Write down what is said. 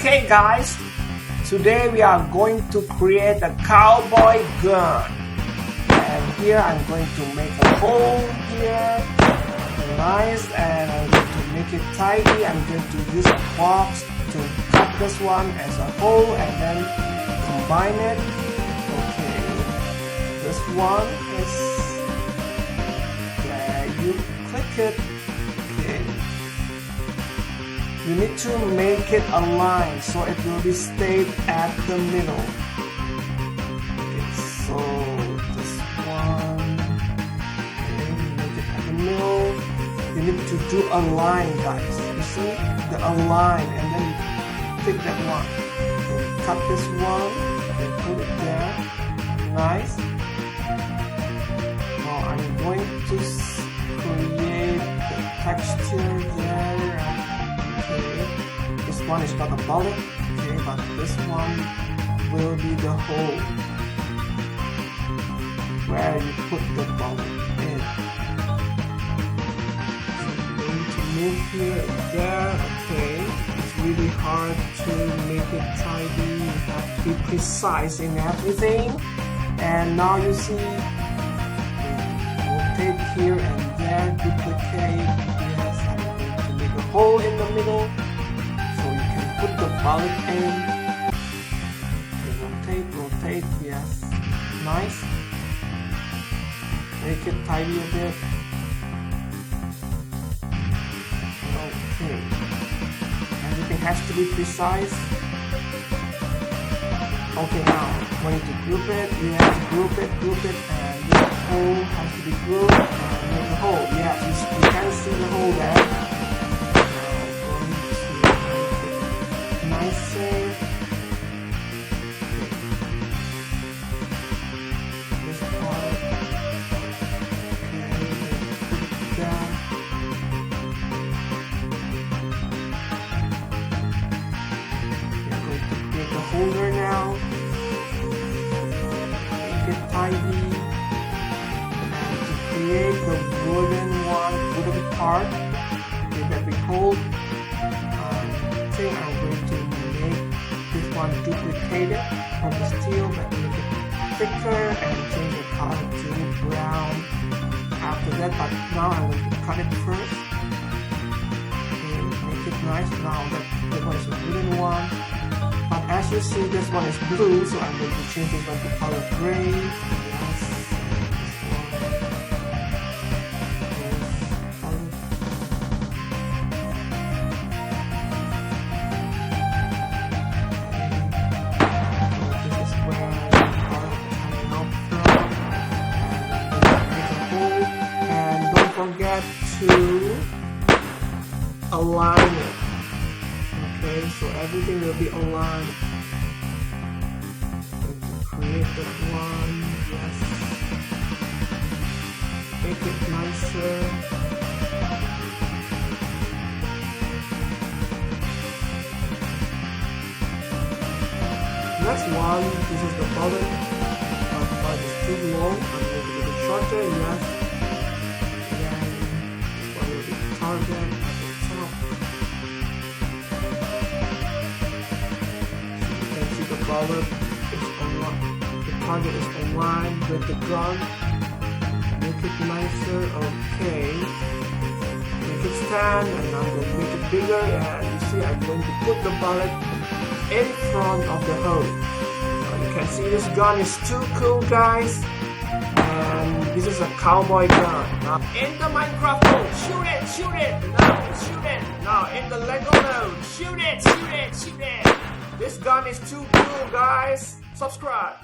Okay guys, today we are going to create a cowboy gun, and here I'm going to make a hole here, nice, and I'm going to make it tidy. I'm going to use a box to cut this one as a hole and then combine it. Okay, this one is there, you click it. Okay, you need to make it align so it will be stayed at the middle. Okay, so this one, okay, make it at the middle. You need to do a line, guys. You see the align, and then pick that one. Okay, cut this one and put it there. Nice. Now I'm going to create the texture there. This one is not a bullet, okay, but this one will be the hole where you put the bullet in. So I'm going to move here and there. Okay, it's really hard to make it tidy. You have to be precise in everything. And now you see, rotate here and there, duplicate. Yes, I'm going to make a hole in the middle. Put the bullet in. Okay, rotate, yes. Nice. Make it tidy a bit. Okay. Everything has to be precise. Okay, now when you group it, you have to group it, and this hole has to be grouped and make a hole. Yes, you can see the hole there. This part, okay, put it down. We're going to create the holder now. Make it tidy. And to create the wooden part, okay, that we hold. I think I'm going to make this one duplicated from the steel, but make it thicker and change the color to brown after that. But now I'm going to cut it first. Okay, make it nice. Now that one is a wooden one, but as you see, this one is blue, so I'm going to change this one to color gray. Yes. Forget to align it. Okay, so everything will be aligned. Going to create that one. Yes. Make it nicer. Next one, this is the bullet. But it's too long. I'm going to make it shorter. Yes. Target at the top. You can see the bullet is aligned. The target is aligned with the gun. Make it nicer. Okay. Make it stand, and I'm going to make it bigger. And you see, I'm going to put the bullet in front of the hole. Now you can see this gun is too cool, guys. And this is a cowboy gun. Now in the Minecraft mode, shoot it, shoot it, no, shoot it. Now in the Lego mode, shoot it, shoot it, shoot it. This gun is too cool, guys. Subscribe.